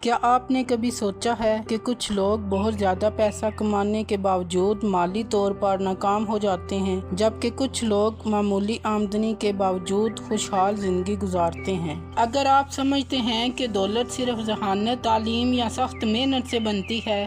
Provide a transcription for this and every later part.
کیا آپ نے کبھی سوچا ہے کہ کچھ لوگ بہت زیادہ پیسہ کمانے کے باوجود مالی طور پر ناکام ہو جاتے ہیں، جبکہ کچھ لوگ معمولی آمدنی کے باوجود خوشحال زندگی گزارتے ہیں؟ اگر آپ سمجھتے ہیں کہ دولت صرف ذہانت، تعلیم یا سخت محنت سے بنتی ہے،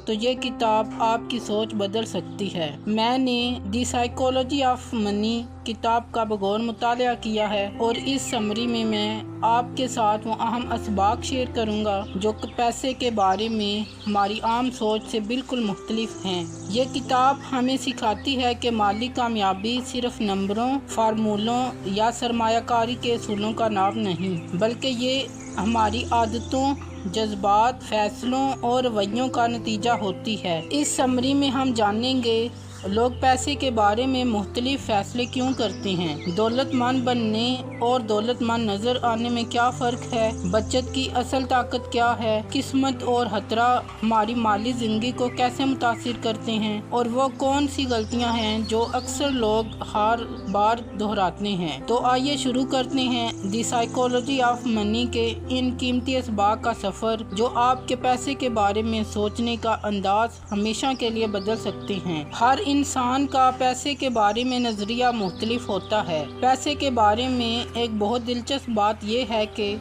تو یہ کتاب آپ کی سوچ بدل سکتی ہے۔ میں نے دی سائیکالوجی آف منی کتاب کا بغور مطالعہ کیا ہے، اور اس سمری میں آپ کے ساتھ وہ اہم اسباق شیئر کروں گا جو پیسے کے بارے میں ہماری عام سوچ سے بالکل مختلف ہیں۔ یہ کتاب ہمیں سکھاتی ہے کہ مالی کامیابی صرف نمبروں، فارمولوں یا سرمایہ کاری کے اصولوں کا نام نہیں، بلکہ یہ ہماری عادتوں، جذبات، فیصلوں اور رویوں کا نتیجہ ہوتی ہے۔ اس سمری میں ہم جانیں گے لوگ پیسے کے بارے میں مختلف فیصلے کیوں کرتے ہیں، دولت مند بننے اور دولت مند نظر آنے میں کیا فرق ہے، بچت کی اصل طاقت کیا ہے، قسمت اور خطرہ ہماری مالی زندگی کو کیسے متاثر کرتے ہیں، اور وہ کون سی غلطیاں ہیں جو اکثر لوگ ہر بار دہراتے ہیں۔ تو آئیے شروع کرتے ہیں دی سائیکالوجی آف منی کے ان قیمتی اسباق کا سفر جو آپ کے پیسے کے بارے میں سوچنے کا انداز ہمیشہ کے لیے بدل سکتے ہیں۔ ہر انسان کا پیسے کے بارے میں نظریہ مختلف ہوتا ہے۔ پیسے کے بارے میں ایک بہت دلچسپ بات یہ ہے کہ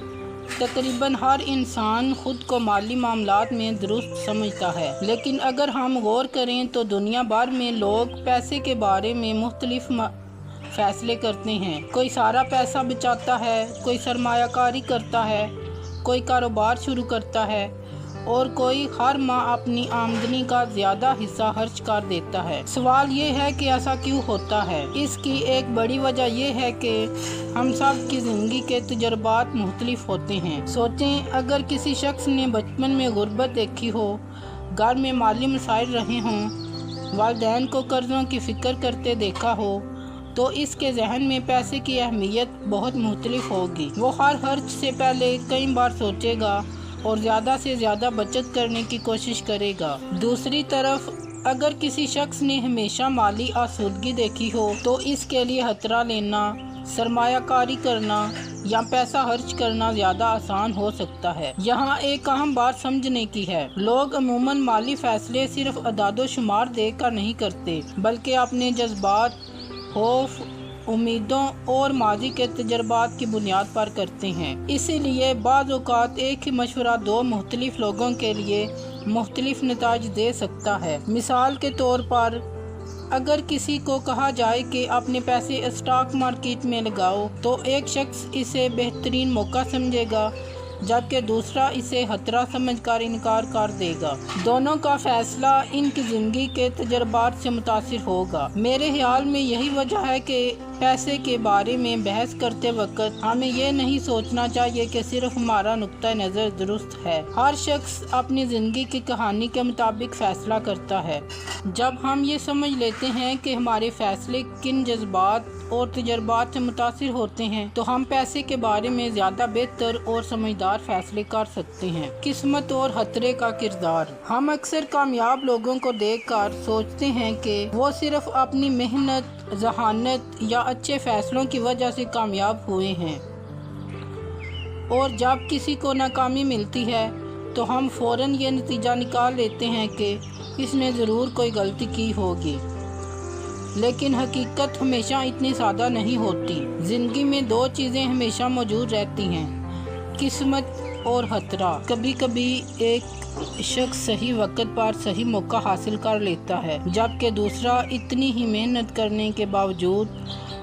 تقریباً ہر انسان خود کو مالی معاملات میں درست سمجھتا ہے، لیکن اگر ہم غور کریں تو دنیا بھر میں لوگ پیسے کے بارے میں مختلف فیصلے کرتے ہیں۔ کوئی سارا پیسہ بچاتا ہے، کوئی سرمایہ کاری کرتا ہے، کوئی کاروبار شروع کرتا ہے، اور کوئی ہر ماہ اپنی آمدنی کا زیادہ حصہ خرچ کر دیتا ہے۔ سوال یہ ہے کہ ایسا کیوں ہوتا ہے؟ اس کی ایک بڑی وجہ یہ ہے کہ ہم سب کی زندگی کے تجربات مختلف ہوتے ہیں۔ سوچیں، اگر کسی شخص نے بچپن میں غربت دیکھی ہو، گھر میں مالی مسائل رہے ہوں، والدین کو قرضوں کی فکر کرتے دیکھا ہو، تو اس کے ذہن میں پیسے کی اہمیت بہت مختلف ہوگی۔ وہ ہر خرچ سے پہلے کئی بار سوچے گا اور زیادہ سے زیادہ بچت کرنے کی کوشش کرے گا۔ دوسری طرف اگر کسی شخص نے ہمیشہ مالی آسودگی دیکھی ہو تو اس کے لیے خطرہ لینا، سرمایہ کاری کرنا یا پیسہ خرچ کرنا زیادہ آسان ہو سکتا ہے۔ یہاں ایک اہم بات سمجھنے کی ہے، لوگ عموماً مالی فیصلے صرف اعداد و شمار دیکھ کر نہیں کرتے، بلکہ اپنے جذبات، خوف، امیدوں اور ماضی کے تجربات کی بنیاد پر کرتے ہیں۔ اسی لیے بعض اوقات ایک ہی مشورہ دو مختلف لوگوں کے لیے مختلف نتائج دے سکتا ہے۔ مثال کے طور پر، اگر کسی کو کہا جائے کہ اپنے پیسے اسٹاک مارکیٹ میں لگاؤ، تو ایک شخص اسے بہترین موقع سمجھے گا، جبکہ دوسرا اسے خطرہ سمجھ کر انکار کر دے گا۔ دونوں کا فیصلہ ان کی زندگی کے تجربات سے متاثر ہوگا۔ میرے خیال میں یہی وجہ ہے کہ پیسے کے بارے میں بحث کرتے وقت ہمیں یہ نہیں سوچنا چاہیے کہ صرف ہمارا نقطہ نظر درست ہے۔ ہر شخص اپنی زندگی کی کہانی کے مطابق فیصلہ کرتا ہے۔ جب ہم یہ سمجھ لیتے ہیں کہ ہمارے فیصلے کن جذبات اور تجربات سے متاثر ہوتے ہیں، تو ہم پیسے کے بارے میں زیادہ بہتر اور سمجھدار فیصلے کر سکتے ہیں۔ قسمت اور خطرے کا کردار۔ ہم اکثر کامیاب لوگوں کو دیکھ کر سوچتے ہیں کہ وہ صرف اپنی محنت، ذہانت یا اچھے فیصلوں کی وجہ سے کامیاب ہوئے ہیں، اور جب کسی کو ناکامی ملتی ہے تو ہم فوراً یہ نتیجہ نکال لیتے ہیں کہ اس نے ضرور کوئی غلطی کی ہوگی۔ لیکن حقیقت ہمیشہ اتنی سادہ نہیں ہوتی۔ زندگی میں دو چیزیں ہمیشہ موجود رہتی ہیں، قسمت اور خطرہ۔ کبھی کبھی ایک شخص صحیح وقت پر صحیح موقع حاصل کر لیتا ہے، جبکہ دوسرا اتنی ہی محنت کرنے کے باوجود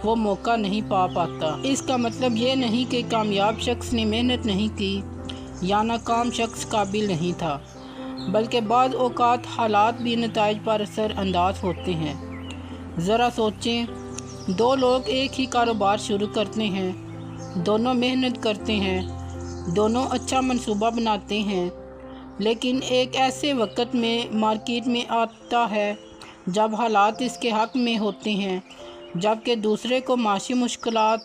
وہ موقع نہیں پا پاتا۔ اس کا مطلب یہ نہیں کہ کامیاب شخص نے محنت نہیں کی یا ناکام شخص قابل نہیں تھا، بلکہ بعض اوقات حالات بھی نتائج پر اثر انداز ہوتے ہیں۔ ذرا سوچیں، دو لوگ ایک ہی کاروبار شروع کرتے ہیں، دونوں محنت کرتے ہیں، دونوں اچھا منصوبہ بناتے ہیں، لیکن ایک ایسے وقت میں مارکیٹ میں آتا ہے جب حالات اس کے حق میں ہوتے ہیں، جبکہ دوسرے کو معاشی مشکلات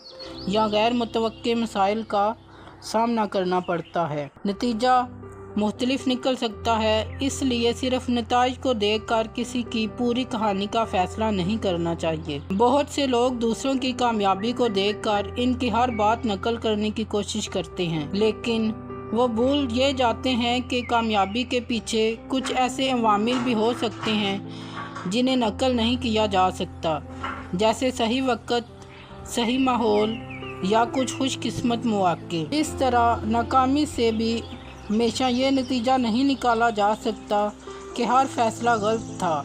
یا غیر متوقع مسائل کا سامنا کرنا پڑتا ہے۔ نتیجہ مختلف نکل سکتا ہے۔ اس لیے صرف نتائج کو دیکھ کر کسی کی پوری کہانی کا فیصلہ نہیں کرنا چاہیے۔ بہت سے لوگ دوسروں کی کامیابی کو دیکھ کر ان کی ہر بات نقل کرنے کی کوشش کرتے ہیں، لیکن وہ بھول یہ جاتے ہیں کہ کامیابی کے پیچھے کچھ ایسے عوامل بھی ہو سکتے ہیں جنہیں نقل نہیں کیا جا سکتا، جیسے صحیح وقت، صحیح ماحول یا کچھ خوش قسمت مواقع۔ اس طرح ناکامی سے بھی ہمیشہ یہ نتیجہ نہیں نکالا جا سکتا کہ ہر فیصلہ غلط تھا۔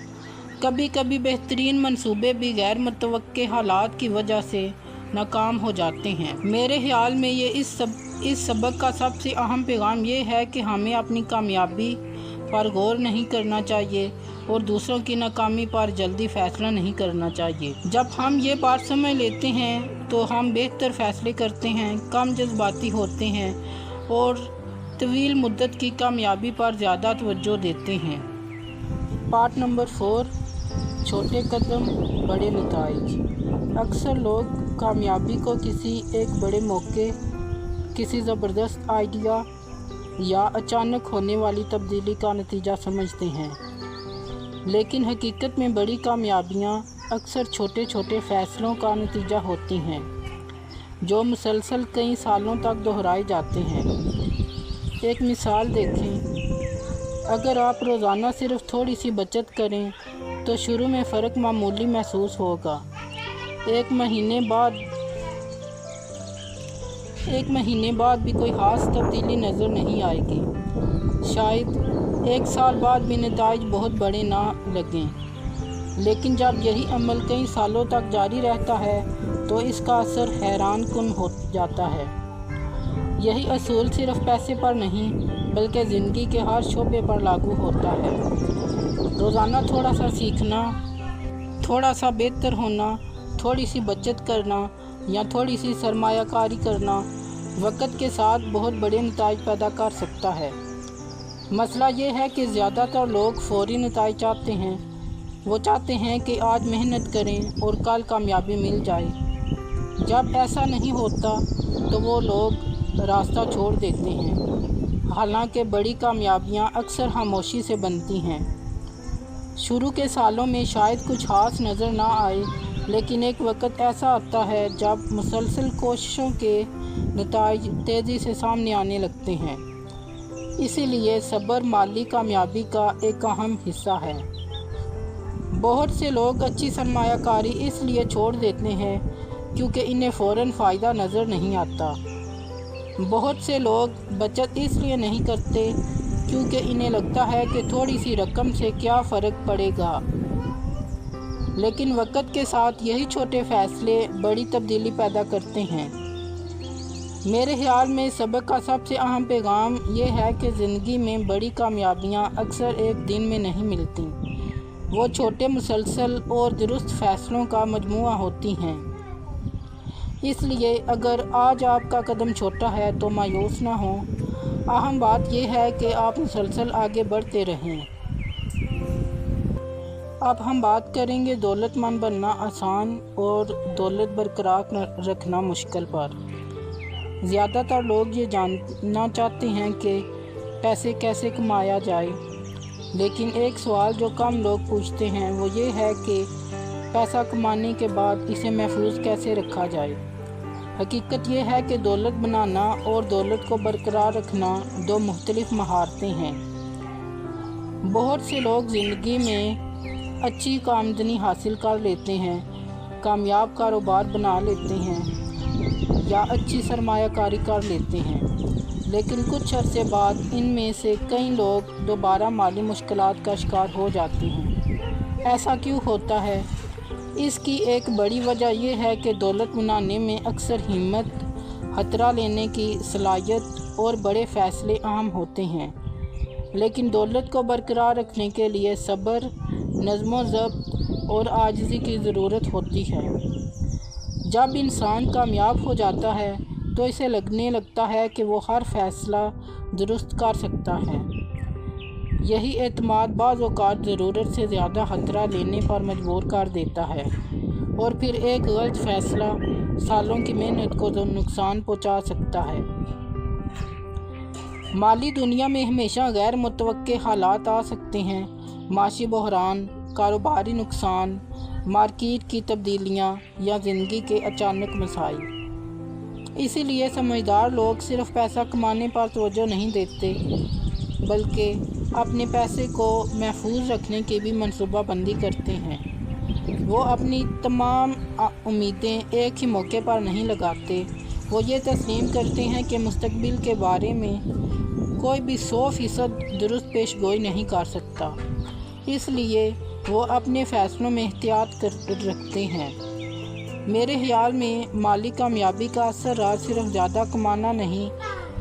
کبھی کبھی بہترین منصوبے بھی غیر متوقع حالات کی وجہ سے ناکام ہو جاتے ہیں۔ میرے خیال میں اس سبق کا سب سے اہم پیغام یہ ہے کہ ہمیں اپنی کامیابی پر غور نہیں کرنا چاہیے اور دوسروں کی ناکامی پر جلدی فیصلہ نہیں کرنا چاہیے۔ جب ہم یہ بات سمجھ لیتے ہیں تو ہم بہتر فیصلے کرتے ہیں، کم جذباتی ہوتے ہیں اور طویل مدت کی کامیابی پر زیادہ توجہ دیتے ہیں۔ پارٹ نمبر 4، چھوٹے قدم بڑے نتائج۔ اکثر لوگ کامیابی کو کسی ایک بڑے موقع، کسی زبردست آئیڈیا یا اچانک ہونے والی تبدیلی کا نتیجہ سمجھتے ہیں، لیکن حقیقت میں بڑی کامیابیاں اکثر چھوٹے چھوٹے فیصلوں کا نتیجہ ہوتی ہیں جو مسلسل کئی سالوں تک دہرائے جاتے ہیں۔ ایک مثال دیکھیں، اگر آپ روزانہ صرف تھوڑی سی بچت کریں تو شروع میں فرق معمولی محسوس ہوگا، ایک مہینے بعد بھی کوئی خاص تبدیلی نظر نہیں آئے گی، شاید ایک سال بعد بھی نتائج بہت بڑے نہ لگیں، لیکن جب یہی عمل کئی سالوں تک جاری رہتا ہے تو اس کا اثر حیران کن ہو جاتا ہے۔ یہی اصول صرف پیسے پر نہیں بلکہ زندگی کے ہر شعبے پر لاگو ہوتا ہے۔ روزانہ تھوڑا سا سیکھنا، تھوڑا سا بہتر ہونا، تھوڑی سی بچت کرنا یا تھوڑی سی سرمایہ کاری کرنا وقت کے ساتھ بہت بڑے نتائج پیدا کر سکتا ہے۔ مسئلہ یہ ہے کہ زیادہ تر لوگ فوری نتائج چاہتے ہیں، وہ چاہتے ہیں کہ آج محنت کریں اور کل کامیابی مل جائے۔ جب ایسا نہیں ہوتا تو وہ لوگ راستہ چھوڑ دیتے ہیں، حالانکہ بڑی کامیابیاں اکثر خاموشی سے بنتی ہیں۔ شروع کے سالوں میں شاید کچھ خاص نظر نہ آئے، لیکن ایک وقت ایسا آتا ہے جب مسلسل کوششوں کے نتائج تیزی سے سامنے آنے لگتے ہیں۔ اسی لیے صبر مالی کامیابی کا ایک اہم حصہ ہے۔ بہت سے لوگ اچھی سرمایہ کاری اس لیے چھوڑ دیتے ہیں کیونکہ انہیں فوراً فائدہ نظر نہیں آتا۔ بہت سے لوگ بچت اس لیے نہیں کرتے کیونکہ انہیں لگتا ہے کہ تھوڑی سی رقم سے کیا فرق پڑے گا، لیکن وقت کے ساتھ یہی چھوٹے فیصلے بڑی تبدیلی پیدا کرتے ہیں۔ میرے خیال میں سبق کا سب سے اہم پیغام یہ ہے کہ زندگی میں بڑی کامیابیاں اکثر ایک دن میں نہیں ملتی، وہ چھوٹے مسلسل اور درست فیصلوں کا مجموعہ ہوتی ہیں۔ اس لیے اگر آج آپ کا قدم چھوٹا ہے تو مایوس نہ ہوں، اہم بات یہ ہے کہ آپ مسلسل آگے بڑھتے رہیں۔ اب ہم بات کریں گے دولت مند بننا آسان اور دولت برقرار رکھنا مشکل پر۔ زیادہ تر لوگ یہ جاننا چاہتے ہیں کہ پیسے کیسے کمایا جائے، لیکن ایک سوال جو کم لوگ پوچھتے ہیں وہ یہ ہے کہ پیسہ کمانے کے بعد اسے محفوظ کیسے رکھا جائے۔ حقیقت یہ ہے کہ دولت بنانا اور دولت کو برقرار رکھنا دو مختلف مہارتیں ہیں۔ بہت سے لوگ زندگی میں اچھی آمدنی حاصل کر لیتے ہیں، کامیاب کاروبار بنا لیتے ہیں یا اچھی سرمایہ کاری کر لیتے ہیں، لیکن کچھ عرصے بعد ان میں سے کئی لوگ دوبارہ مالی مشکلات کا شکار ہو جاتے ہیں۔ ایسا کیوں ہوتا ہے؟ اس کی ایک بڑی وجہ یہ ہے کہ دولت بنانے میں اکثر ہمت، خطرہ لینے کی صلاحیت اور بڑے فیصلے اہم ہوتے ہیں، لیکن دولت کو برقرار رکھنے کے لیے صبر، نظم و ضبط اور عاجزی کی ضرورت ہوتی ہے۔ جب انسان کامیاب ہو جاتا ہے تو اسے لگنے لگتا ہے کہ وہ ہر فیصلہ درست کر سکتا ہے۔ یہی اعتماد بعض اوقات ضرورت سے زیادہ خطرہ لینے پر مجبور کر دیتا ہے، اور پھر ایک غلط فیصلہ سالوں کی محنت کو نقصان پہنچا سکتا ہے۔ مالی دنیا میں ہمیشہ غیر متوقع حالات آ سکتے ہیں، معاشی بحران، کاروباری نقصان، مارکیٹ کی تبدیلیاں یا زندگی کے اچانک مسائل۔ اسی لیے سمجھدار لوگ صرف پیسہ کمانے پر توجہ نہیں دیتے بلکہ اپنے پیسے کو محفوظ رکھنے کی بھی منصوبہ بندی کرتے ہیں۔ وہ اپنی تمام امیدیں ایک ہی موقع پر نہیں لگاتے، وہ یہ تسلیم کرتے ہیں کہ مستقبل کے بارے میں کوئی بھی 100% درست پیش گوئی نہیں کر سکتا، اس لیے وہ اپنے فیصلوں میں احتیاط رکھتے ہیں۔ میرے خیال میں مالی کامیابی کا اصل راز صرف زیادہ کمانا نہیں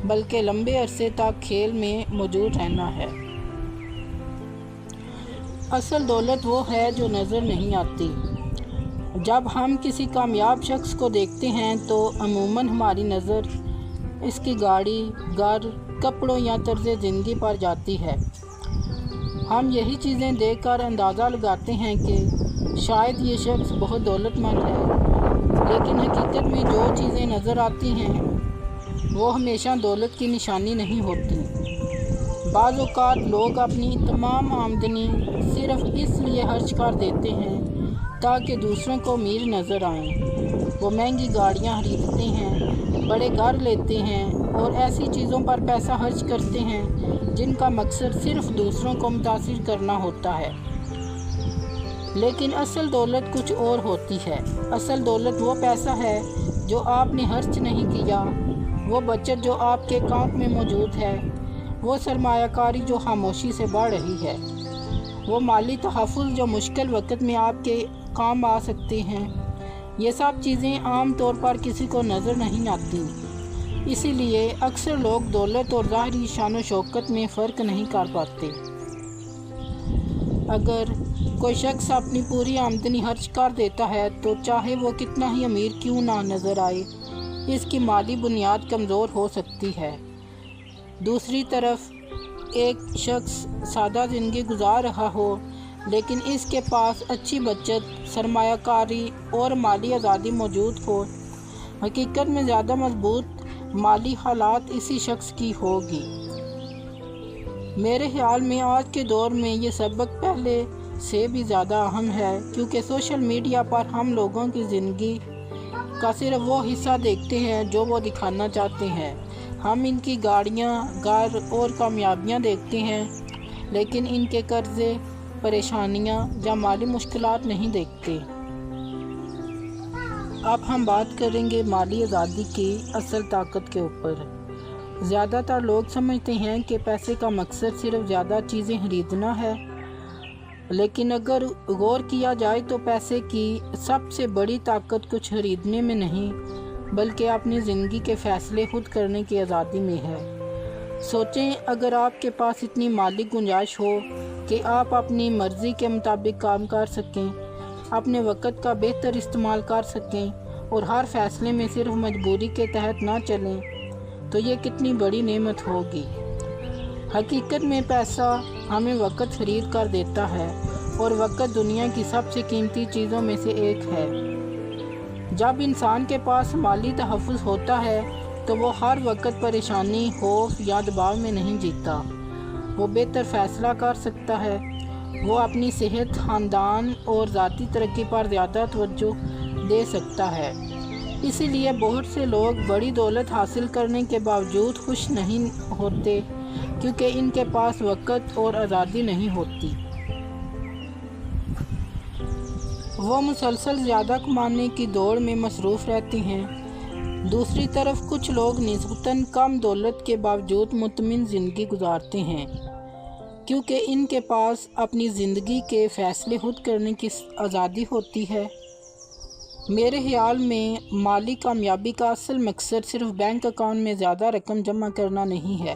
بلکہ لمبے عرصے تک کھیل میں موجود رہنا ہے۔ اصل دولت وہ ہے جو نظر نہیں آتی۔ جب ہم کسی کامیاب شخص کو دیکھتے ہیں تو عموماً ہماری نظر اس کی گاڑی، گھر، کپڑوں یا طرز زندگی پر جاتی ہے۔ ہم یہی چیزیں دیکھ کر اندازہ لگاتے ہیں کہ شاید یہ شخص بہت دولت مند ہے، لیکن حقیقت میں جو چیزیں نظر آتی ہیں وہ ہمیشہ دولت کی نشانی نہیں ہوتی۔ بعض اوقات لوگ اپنی تمام آمدنی صرف اس لیے خرچ کر دیتے ہیں تاکہ دوسروں کو امیر نظر آئیں۔ وہ مہنگی گاڑیاں خریدتے ہیں، بڑے گھر لیتے ہیں اور ایسی چیزوں پر پیسہ خرچ کرتے ہیں جن کا مقصد صرف دوسروں کو متاثر کرنا ہوتا ہے۔ لیکن اصل دولت کچھ اور ہوتی ہے۔ اصل دولت وہ پیسہ ہے جو آپ نے خرچ نہیں کیا، وہ بچت جو آپ کے اکاؤنٹ میں موجود ہے، وہ سرمایہ کاری جو خاموشی سے بڑھ رہی ہے، وہ مالی تحفظ جو مشکل وقت میں آپ کے کام آ سکتے ہیں۔ یہ سب چیزیں عام طور پر کسی کو نظر نہیں آتی، اسی لیے اکثر لوگ دولت اور ظاہری شان و شوکت میں فرق نہیں کر پاتے۔ اگر کوئی شخص اپنی پوری آمدنی خرچ کر دیتا ہے تو چاہے وہ کتنا ہی امیر کیوں نہ نظر آئے، اس کی مالی بنیاد کمزور ہو سکتی ہے۔ دوسری طرف ایک شخص سادہ زندگی گزار رہا ہو لیکن اس کے پاس اچھی بچت، سرمایہ کاری اور مالی آزادی موجود ہو، حقیقت میں زیادہ مضبوط مالی حالات اسی شخص کی ہوگی۔ میرے خیال میں آج کے دور میں یہ سبق پہلے سے بھی زیادہ اہم ہے، کیونکہ سوشل میڈیا پر ہم لوگوں کی زندگی کا صرف وہ حصہ دیکھتے ہیں جو وہ دکھانا چاہتے ہیں۔ ہم ان کی گاڑیاں، گھر اور کامیابیاں دیکھتے ہیں لیکن ان کے قرضے، پریشانیاں یا مالی مشکلات نہیں دیکھتے۔ اب ہم بات کریں گے مالی آزادی کی اصل طاقت کے اوپر۔ زیادہ تر لوگ سمجھتے ہیں کہ پیسے کا مقصد صرف زیادہ چیزیں خریدنا ہے، لیکن اگر غور کیا جائے تو پیسے کی سب سے بڑی طاقت کچھ خریدنے میں نہیں بلکہ اپنی زندگی کے فیصلے خود کرنے کی آزادی میں ہے۔ سوچیں، اگر آپ کے پاس اتنی مالی گنجائش ہو کہ آپ اپنی مرضی کے مطابق کام کر سکیں، اپنے وقت کا بہتر استعمال کر سکیں اور ہر فیصلے میں صرف مجبوری کے تحت نہ چلیں، تو یہ کتنی بڑی نعمت ہوگی۔ حقیقت میں پیسہ ہمیں وقت خرید کر دیتا ہے اور وقت دنیا کی سب سے قیمتی چیزوں میں سے ایک ہے۔ جب انسان کے پاس مالی تحفظ ہوتا ہے تو وہ ہر وقت پریشانی، خوف یا دباؤ میں نہیں جیتا۔ وہ بہتر فیصلہ کر سکتا ہے، وہ اپنی صحت، خاندان اور ذاتی ترقی پر زیادہ توجہ دے سکتا ہے۔ اسی لیے بہت سے لوگ بڑی دولت حاصل کرنے کے باوجود خوش نہیں ہوتے، کیونکہ ان کے پاس وقت اور آزادی نہیں ہوتی۔ وہ مسلسل زیادہ کمانے کی دوڑ میں مصروف رہتے ہیں۔ دوسری طرف کچھ لوگ نسبتاً کم دولت کے باوجود مطمئن زندگی گزارتے ہیں، کیونکہ ان کے پاس اپنی زندگی کے فیصلے خود کرنے کی آزادی ہوتی ہے۔ میرے خیال میں مالی کامیابی کا اصل مقصد صرف بینک اکاؤنٹ میں زیادہ رقم جمع کرنا نہیں ہے۔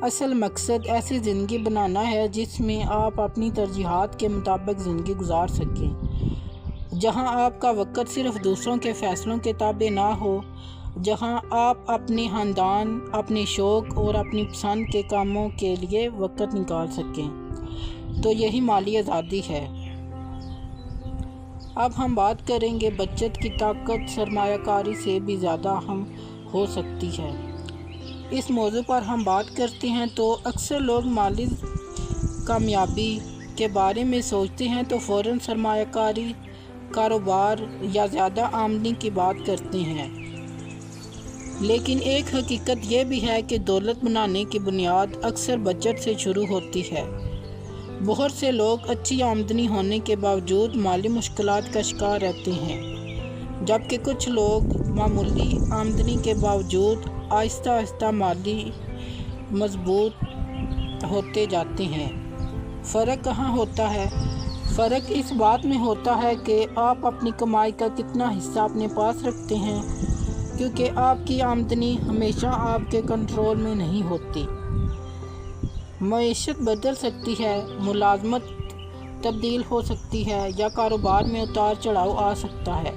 اصل مقصد ایسی زندگی بنانا ہے جس میں آپ اپنی ترجیحات کے مطابق زندگی گزار سکیں، جہاں آپ کا وقت صرف دوسروں کے فیصلوں کے تابع نہ ہو، جہاں آپ اپنے خاندان، اپنے شوق اور اپنی پسند کے کاموں کے لیے وقت نکال سکیں۔ تو یہی مالی آزادی ہے۔ اب ہم بات کریں گے بچت کی طاقت سرمایہ کاری سے بھی زیادہ اہم ہو سکتی ہے۔ اس موضوع پر ہم بات کرتے ہیں تو اکثر لوگ مالی کامیابی کے بارے میں سوچتے ہیں تو فوراً سرمایہ کاری، کاروبار یا زیادہ آمدنی کی بات کرتے ہیں۔ لیکن ایک حقیقت یہ بھی ہے کہ دولت بنانے کی بنیاد اکثر بچت سے شروع ہوتی ہے۔ بہت سے لوگ اچھی آمدنی ہونے کے باوجود مالی مشکلات کا شکار رہتے ہیں، جبکہ کچھ لوگ معمولی آمدنی کے باوجود آہستہ آہستہ مالی مضبوط ہوتے جاتے ہیں۔ فرق کہاں ہوتا ہے؟ فرق اس بات میں ہوتا ہے کہ آپ اپنی کمائی کا کتنا حصہ اپنے پاس رکھتے ہیں، کیونکہ آپ کی آمدنی ہمیشہ آپ کے کنٹرول میں نہیں ہوتی۔ معیشت بدل سکتی ہے، ملازمت تبدیل ہو سکتی ہے یا کاروبار میں اتار چڑھاؤ آ سکتا ہے،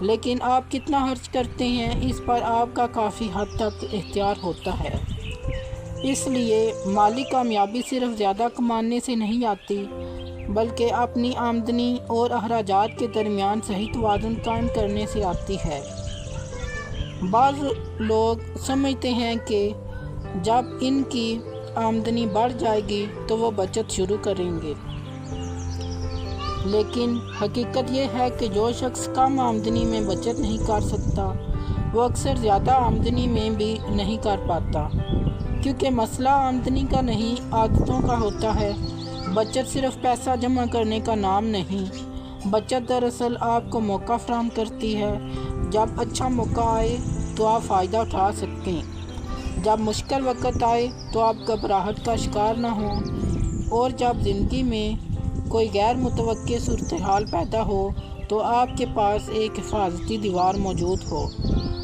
لیکن آپ کتنا خرچ کرتے ہیں اس پر آپ کا کافی حد تک اختیار ہوتا ہے۔ اس لیے مالی کامیابی صرف زیادہ کمانے سے نہیں آتی، بلکہ اپنی آمدنی اور اخراجات کے درمیان صحیح توازن قائم کرنے سے آتی ہے۔ بعض لوگ سمجھتے ہیں کہ جب ان کی آمدنی بڑھ جائے گی تو وہ بچت شروع کریں گے، لیکن حقیقت یہ ہے کہ جو شخص کم آمدنی میں بچت نہیں کر سکتا وہ اکثر زیادہ آمدنی میں بھی نہیں کر پاتا، کیونکہ مسئلہ آمدنی کا نہیں، عادتوں کا ہوتا ہے۔ بچت صرف پیسہ جمع کرنے کا نام نہیں، بچت دراصل آپ کو موقع فراہم کرتی ہے۔ جب اچھا موقع آئے تو آپ فائدہ اٹھا سکیں، جب مشکل وقت آئے تو آپ گھبراہٹ کا شکار نہ ہوں، اور جب زندگی میں کوئی غیر متوقع صورتحال پیدا ہو تو آپ کے پاس ایک حفاظتی دیوار موجود ہو۔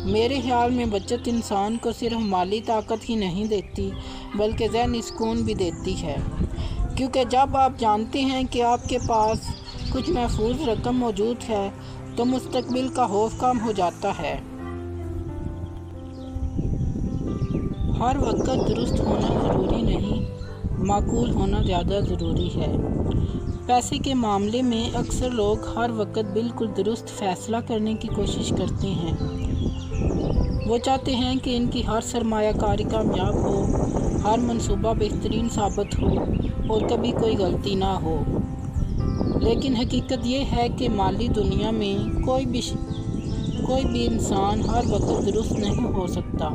میرے خیال میں بچت انسان کو صرف مالی طاقت ہی نہیں دیتی بلکہ ذہنی سکون بھی دیتی ہے، کیونکہ جب آپ جانتے ہیں کہ آپ کے پاس کچھ محفوظ رقم موجود ہے تو مستقبل کا خوف کم ہو جاتا ہے۔ ہر وقت درست ہونا ضروری نہیں، معقول ہونا زیادہ ضروری ہے۔ پیسے کے معاملے میں اکثر لوگ ہر وقت بالکل درست فیصلہ کرنے کی کوشش کرتے ہیں۔ وہ چاہتے ہیں کہ ان کی ہر سرمایہ کاری کامیاب ہو، ہر منصوبہ بہترین ثابت ہو اور کبھی کوئی غلطی نہ ہو۔ لیکن حقیقت یہ ہے کہ مالی دنیا میں کوئی بھی انسان ہر وقت درست نہیں ہو سکتا۔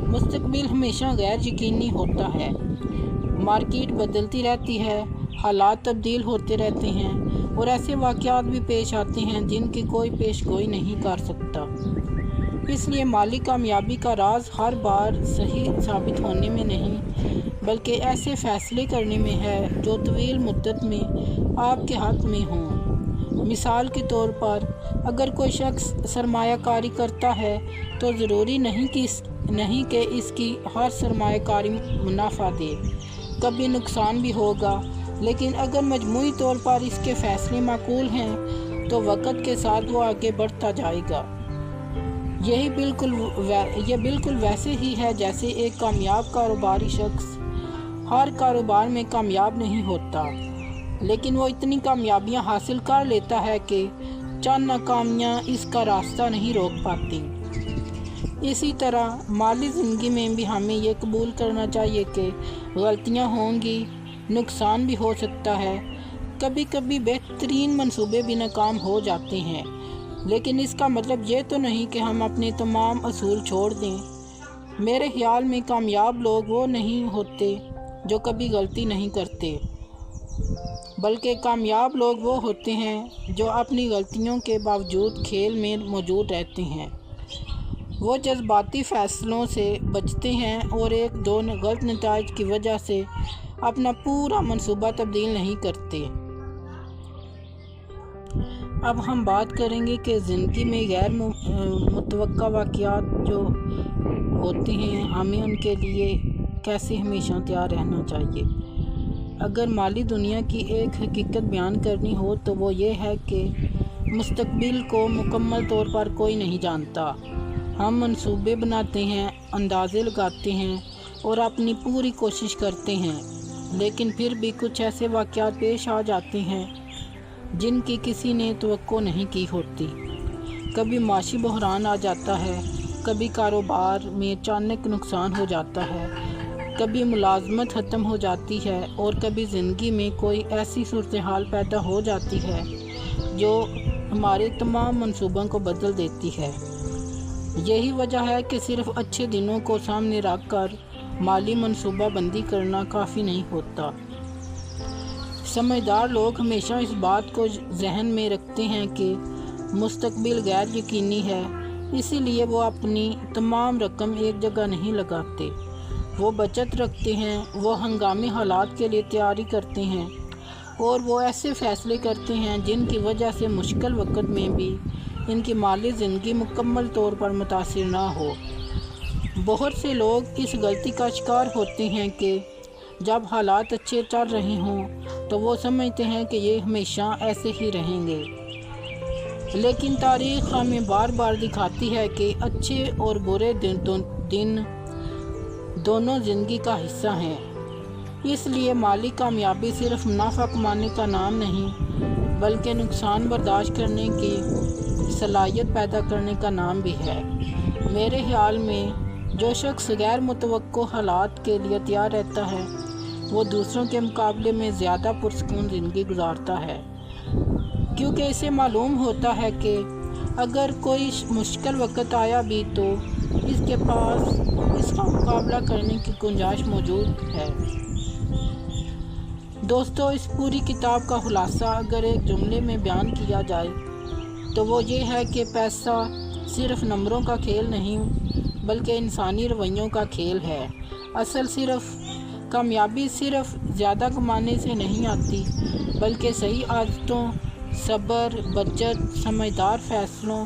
مستقبل ہمیشہ غیر یقینی ہوتا ہے، مارکیٹ بدلتی رہتی ہے، حالات تبدیل ہوتے رہتے ہیں اور ایسے واقعات بھی پیش آتے ہیں جن کی کوئی پیش گوئی نہیں کر سکتا۔ اس لیے مالی کامیابی کا راز ہر بار صحیح ثابت ہونے میں نہیں بلکہ ایسے فیصلے کرنے میں ہے جو طویل مدت میں آپ کے حق میں ہوں۔ مثال کے طور پر اگر کوئی شخص سرمایہ کاری کرتا ہے تو ضروری نہیں کہ اس کی ہر سرمایہ کاری منافع دے، کبھی نقصان بھی ہوگا، لیکن اگر مجموعی طور پر اس کے فیصلے معقول ہیں تو وقت کے ساتھ وہ آگے بڑھتا جائے گا۔ یہ بالکل ویسے ہی ہے جیسے ایک کامیاب کاروباری شخص ہر کاروبار میں کامیاب نہیں ہوتا، لیکن وہ اتنی کامیابیاں حاصل کر لیتا ہے کہ چند ناکامیاں اس کا راستہ نہیں روک پاتی۔ اسی طرح مالی زندگی میں بھی ہمیں یہ قبول کرنا چاہیے کہ غلطیاں ہوں گی، نقصان بھی ہو سکتا ہے، کبھی کبھی بہترین منصوبے بھی ناکام ہو جاتے ہیں، لیکن اس کا مطلب یہ تو نہیں کہ ہم اپنے تمام اصول چھوڑ دیں۔ میرے خیال میں کامیاب لوگ وہ نہیں ہوتے جو کبھی غلطی نہیں کرتے، بلکہ کامیاب لوگ وہ ہوتے ہیں جو اپنی غلطیوں کے باوجود کھیل میں موجود رہتے ہیں۔ وہ جذباتی فیصلوں سے بچتے ہیں اور ایک دو غلط نتائج کی وجہ سے اپنا پورا منصوبہ تبدیل نہیں کرتے۔ اب ہم بات کریں گے کہ زندگی میں غیر متوقع واقعات جو ہوتے ہیں ہمیں ان کے لیے کیسے ہمیشہ تیار رہنا چاہیے۔ اگر مالی دنیا کی ایک حقیقت بیان کرنی ہو تو وہ یہ ہے کہ مستقبل کو مکمل طور پر کوئی نہیں جانتا۔ ہم منصوبے بناتے ہیں، اندازے لگاتے ہیں اور اپنی پوری کوشش کرتے ہیں، لیکن پھر بھی کچھ ایسے واقعات پیش آ جاتے ہیں جن کی کسی نے توقع نہیں کی ہوتی۔ کبھی معاشی بحران آ جاتا ہے، کبھی کاروبار میں اچانک نقصان ہو جاتا ہے، کبھی ملازمت ختم ہو جاتی ہے اور کبھی زندگی میں کوئی ایسی صورتحال پیدا ہو جاتی ہے جو ہمارے تمام منصوبوں کو بدل دیتی ہے۔ یہی وجہ ہے کہ صرف اچھے دنوں کو سامنے رکھ کر مالی منصوبہ بندی کرنا کافی نہیں ہوتا۔ سمجھدار لوگ ہمیشہ اس بات کو ذہن میں رکھتے ہیں کہ مستقبل غیر یقینی ہے، اسی لیے وہ اپنی تمام رقم ایک جگہ نہیں لگاتے۔ وہ بچت رکھتے ہیں، وہ ہنگامی حالات کے لیے تیاری کرتے ہیں، اور وہ ایسے فیصلے کرتے ہیں جن کی وجہ سے مشکل وقت میں بھی ان کی مالی زندگی مکمل طور پر متاثر نہ ہو۔ بہت سے لوگ اس غلطی کا شکار ہوتے ہیں کہ جب حالات اچھے چل رہے ہوں تو وہ سمجھتے ہیں کہ یہ ہمیشہ ایسے ہی رہیں گے، لیکن تاریخ ہمیں بار بار دکھاتی ہے کہ اچھے اور برے دن دونوں زندگی کا حصہ ہیں۔ اس لیے مالی کامیابی صرف منافع کمانے کا نام نہیں بلکہ نقصان برداشت کرنے کی صلاحیت پیدا کرنے کا نام بھی ہے۔ میرے خیال میں جو شخص غیر متوقع حالات کے لیے تیار رہتا ہے وہ دوسروں کے مقابلے میں زیادہ پرسکون زندگی گزارتا ہے، کیونکہ اسے معلوم ہوتا ہے کہ اگر کوئی مشکل وقت آیا بھی تو اس کے پاس اس کا مقابلہ کرنے کی گنجائش موجود ہے۔ دوستو، اس پوری کتاب کا خلاصہ اگر ایک جملے میں بیان کیا جائے تو وہ یہ ہے کہ پیسہ صرف نمبروں کا کھیل نہیں بلکہ انسانی رویوں کا کھیل ہے۔ کامیابی صرف زیادہ کمانے سے نہیں آتی بلکہ صحیح عادتوں، صبر، بچت، سمجھدار فیصلوں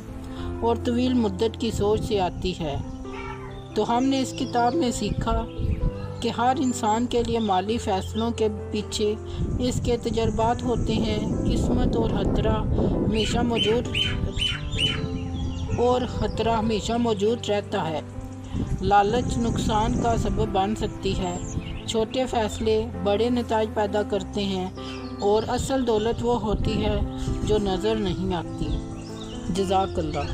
اور طویل مدت کی سوچ سے آتی ہے۔ تو ہم نے اس کتاب میں سیکھا کہ ہر انسان کے لیے مالی فیصلوں کے پیچھے اس کے تجربات ہوتے ہیں، قسمت اور خطرہ ہمیشہ موجود رہتا ہے۔ لالچ نقصان کا سبب بن سکتی ہے، چھوٹے فیصلے بڑے نتائج پیدا کرتے ہیں، اور اصل دولت وہ ہوتی ہے جو نظر نہیں آتی۔ جزاک اللہ۔